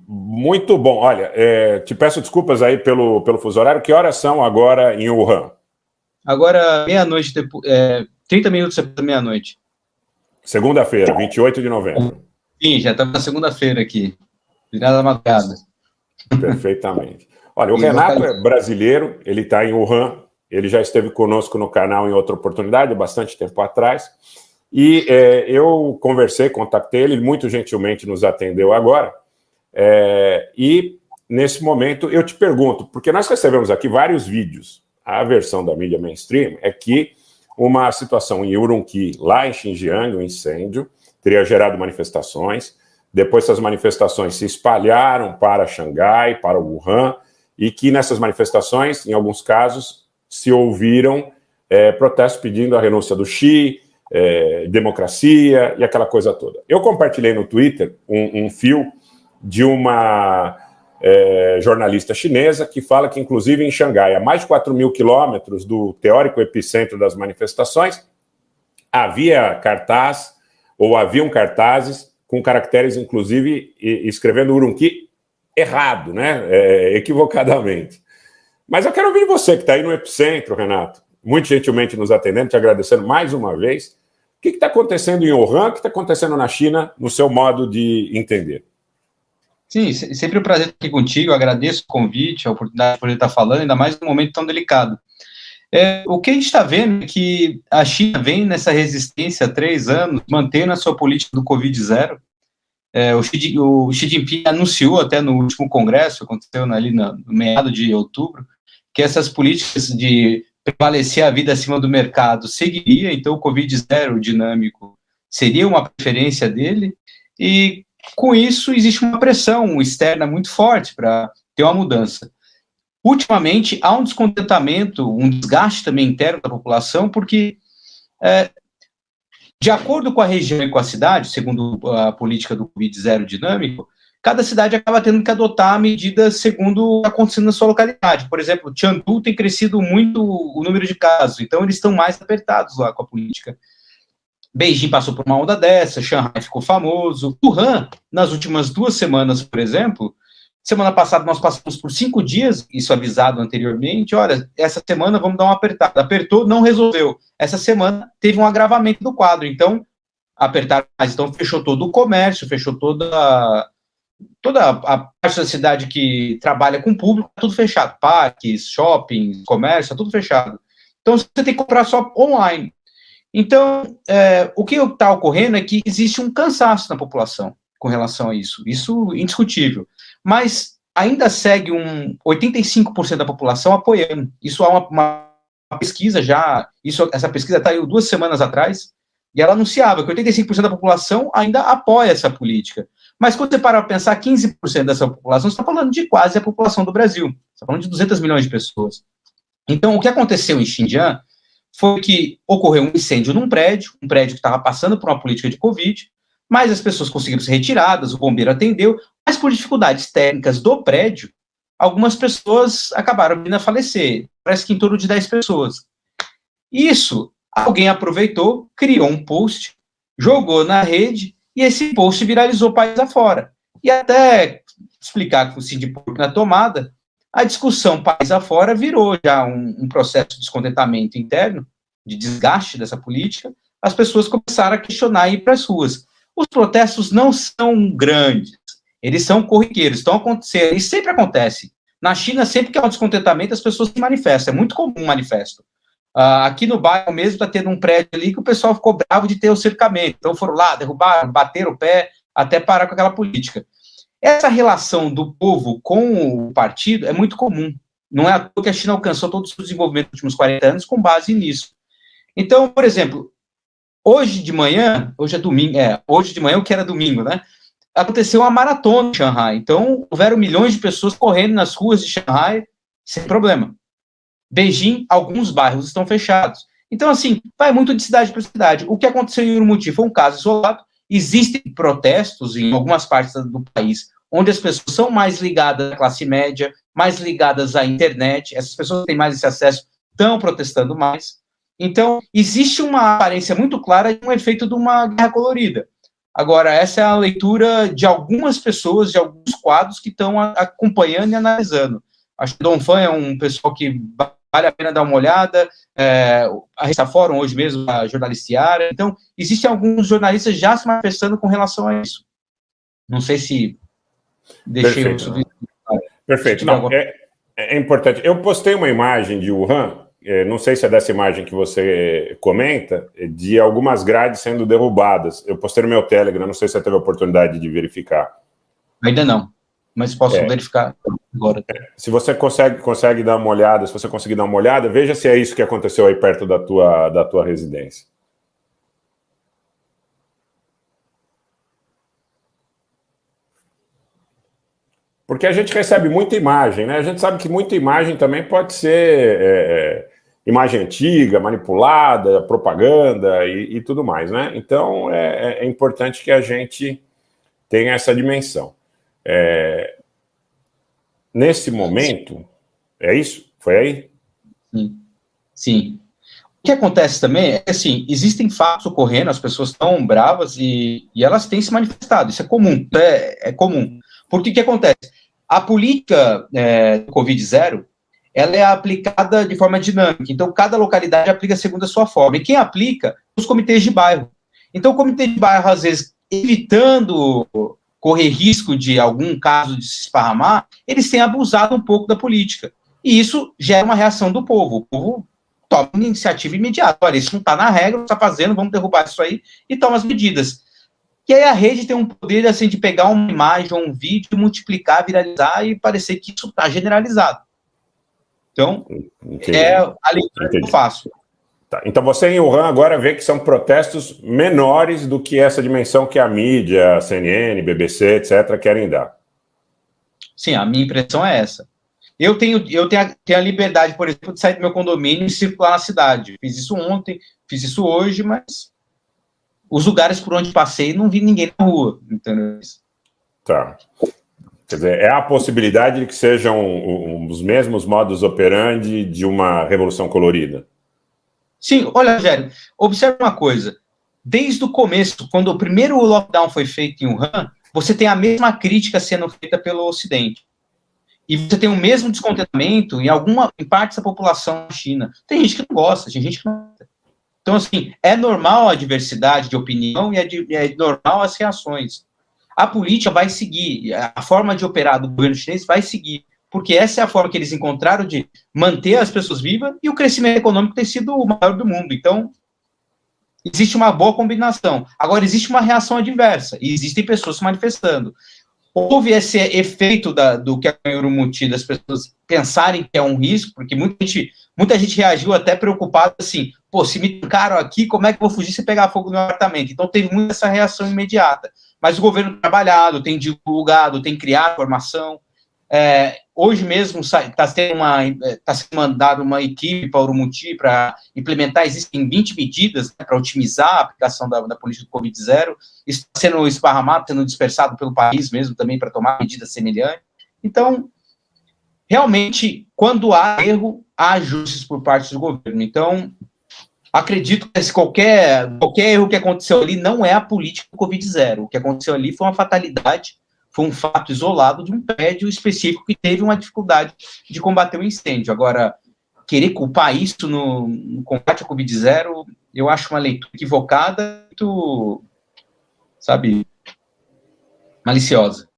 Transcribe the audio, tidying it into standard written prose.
Muito bom. Olha, te peço desculpas aí pelo fuso horário. Que horas são agora em Wuhan? Agora, meia-noite, 30 minutos depois da meia-noite. Segunda-feira, 28 de novembro. Sim, já estamos na segunda-feira aqui. Virada da madrugada. Perfeitamente. Olha, o Renato é brasileiro, ele está em Wuhan, ele já esteve conosco no canal em outra oportunidade, bastante tempo atrás, e eu contactei ele, muito gentilmente nos atendeu agora, e nesse momento eu te pergunto, porque nós recebemos aqui vários vídeos, a versão da mídia mainstream é que uma situação em Urumqi, lá em Xinjiang, um incêndio, teria gerado manifestações. Depois essas manifestações se espalharam para Xangai, para Wuhan, e que nessas manifestações, em alguns casos, se ouviram protestos pedindo a renúncia do Xi, democracia e aquela coisa toda. Eu compartilhei no Twitter um fio de uma jornalista chinesa que fala que, inclusive, em Xangai, a mais de 4.000 quilômetros do teórico epicentro das manifestações, haviam cartazes com caracteres, inclusive, escrevendo Urumqi errado, né? Equivocadamente. Mas eu quero ouvir você, que está aí no epicentro, Renato, muito gentilmente nos atendendo, te agradecendo mais uma vez. O que está acontecendo em Wuhan, o que está acontecendo na China, no seu modo de entender? Sim, sempre um prazer estar aqui contigo, eu agradeço o convite, a oportunidade de poder estar falando, ainda mais num momento tão delicado. O que a gente está vendo é que a China vem nessa resistência há 3 anos, mantendo a sua política do Covid-0. O Xi Jinping anunciou até no último congresso, aconteceu ali no meado de outubro, que essas políticas de prevalecer a vida acima do mercado seguiria, então o Covid-0 dinâmico seria uma preferência dele, e com isso existe uma pressão externa muito forte para ter uma mudança. Ultimamente, há um descontentamento, um desgaste também interno da população, porque, de acordo com a região e com a cidade, segundo a política do Covid-0 dinâmico, cada cidade acaba tendo que adotar medidas segundo o que está acontecendo na sua localidade. Por exemplo, Chengdu tem crescido muito o número de casos, então eles estão mais apertados lá com a política. Beijing passou por uma onda dessa, Shanghai ficou famoso. Wuhan, nas últimas 2 semanas, por exemplo, semana passada nós passamos por 5 dias, isso avisado anteriormente, olha, essa semana vamos dar uma apertada. Apertou, não resolveu. Essa semana teve um agravamento do quadro, então apertaram mais. Então fechou todo o comércio, fechou toda a parte da cidade que trabalha com público, tudo fechado. Parques, shoppings, comércio, tudo fechado. Então você tem que comprar só online. Então, o que está ocorrendo é que existe um cansaço na população com relação a isso indiscutível. Mas ainda segue 85% da população apoiando. Isso há uma pesquisa já, essa pesquisa está aí 2 semanas atrás, e ela anunciava que 85% da população ainda apoia essa política. Mas quando você para para pensar, 15% dessa população, você está falando de quase a população do Brasil. Você está falando de 200 milhões de pessoas. Então, o que aconteceu em Xinjiang foi que ocorreu um incêndio num prédio, que estava passando por uma política de Covid, mas as pessoas conseguiram ser retiradas, o bombeiro atendeu, mas por dificuldades técnicas do prédio, algumas pessoas acabaram vindo a falecer, parece que em torno de 10 pessoas. Isso, alguém aproveitou, criou um post, jogou na rede, e esse post viralizou país afora. E até explicar com o Sindiporto na tomada, a discussão país afora virou já um processo de descontentamento interno, de desgaste dessa política, as pessoas começaram a questionar e ir para as ruas. Os protestos não são grandes, eles são corriqueiros, estão acontecendo, e sempre acontece. Na China, sempre que há um descontentamento, as pessoas se manifestam, é muito comum um manifesto. Aqui no bairro mesmo está tendo um prédio ali que o pessoal ficou bravo de ter o cercamento, então foram lá, derrubaram, bateram o pé, até parar com aquela política. Essa relação do povo com o partido é muito comum. Não é à toa que a China alcançou todo o seu desenvolvimento nos últimos 40 anos com base nisso. Então, por exemplo, hoje de manhã, hoje de manhã, o que era domingo, né? Aconteceu uma maratona em Xangai. Então, houveram milhões de pessoas correndo nas ruas de Xangai sem problema. Beijing, alguns bairros estão fechados. Então, assim, vai muito de cidade para cidade. O que aconteceu em Urumqi foi um caso isolado. Existem protestos em algumas partes do país onde as pessoas são mais ligadas à classe média, mais ligadas à internet, essas pessoas que têm mais esse acesso estão protestando mais. Então, existe uma aparência muito clara de um efeito de uma guerra colorida. Agora, essa é a leitura de algumas pessoas, de alguns quadros que estão acompanhando e analisando. Acho que o Dom Fan é um pessoal que vale a pena dar uma olhada, a Revista Fórum, hoje mesmo, a jornalistiária. Então, existem alguns jornalistas já se manifestando com relação a isso. Não sei se deixei o suficiente. Perfeito. Não, é importante. Eu postei uma imagem de Wuhan, não sei se é dessa imagem que você comenta, de algumas grades sendo derrubadas. Eu postei no meu Telegram, não sei se você teve a oportunidade de verificar. Ainda não, mas posso verificar agora. Se você consegue dar uma olhada, se você conseguir dar uma olhada, veja se é isso que aconteceu aí perto da tua residência. Porque a gente recebe muita imagem, né? A gente sabe que muita imagem também pode ser imagem antiga, manipulada, propaganda e tudo mais, né? Então, é importante que a gente tenha essa dimensão. Nesse momento, é isso? Foi aí? Sim. O que acontece também é que, assim, existem fatos ocorrendo, as pessoas estão bravas e elas têm se manifestado, isso é comum, é comum. Porque o que acontece? A política do Covid-0, ela é aplicada de forma dinâmica, então cada localidade aplica segundo a sua forma, e quem aplica? Os comitês de bairro. Então o comitê de bairro, às vezes, evitando correr risco de algum caso de se esparramar, eles têm abusado um pouco da política, e isso gera uma reação do povo. O povo toma iniciativa imediata, olha, isso não está na regra, não está fazendo, vamos derrubar isso aí, e toma as medidas. E aí a rede tem um poder, assim, de pegar uma imagem ou um vídeo, multiplicar, viralizar e parecer que isso está generalizado. Então, é a leitura que eu faço. Tá. Então você em Wuhan agora vê que são protestos menores do que essa dimensão que a mídia, a CNN, BBC, etc., querem dar. Sim, a minha impressão é essa. Eu tenho a liberdade, por exemplo, de sair do meu condomínio e circular na cidade. Fiz isso ontem, fiz isso hoje, mas os lugares por onde passei, não vi ninguém na rua, entendeu? Tá. Quer dizer, é a possibilidade de que sejam os mesmos modus operandi de uma revolução colorida? Sim, olha, Rogério, observe uma coisa. Desde o começo, quando o primeiro lockdown foi feito em Wuhan, você tem a mesma crítica sendo feita pelo Ocidente. E você tem o mesmo descontentamento em partes da população da China. Tem gente que não gosta, tem gente que não gosta. Então, assim, é normal a diversidade de opinião e é normal as reações. A política vai seguir, a forma de operar do governo chinês vai seguir, porque essa é a forma que eles encontraram de manter as pessoas vivas e o crescimento econômico tem sido o maior do mundo. Então, existe uma boa combinação. Agora, existe uma reação adversa e existem pessoas se manifestando. Houve esse efeito do que é o Urumqi, das pessoas pensarem que é um risco, porque muita gente reagiu até preocupada, assim, pô, se me trancaram aqui, como é que eu vou fugir se pegar fogo no meu apartamento? Então teve muita essa reação imediata. Mas o governo tem trabalhado, tem divulgado, tem criado informação. Hoje mesmo está sendo mandada uma equipe para o Urumqi para implementar, existem 20 medidas, né, para otimizar a aplicação da política do Covid-0, isso está sendo esparramado, sendo dispersado pelo país mesmo também para tomar medidas semelhantes. Então, realmente, quando há erro, há ajustes por parte do governo. Então, acredito que qualquer erro que aconteceu ali não é a política do Covid-0. O que aconteceu ali foi uma fatalidade, foi um fato isolado de um prédio específico que teve uma dificuldade de combater o incêndio. Agora, querer culpar isso no combate ao Covid-0, eu acho uma leitura equivocada, muito, sabe, maliciosa.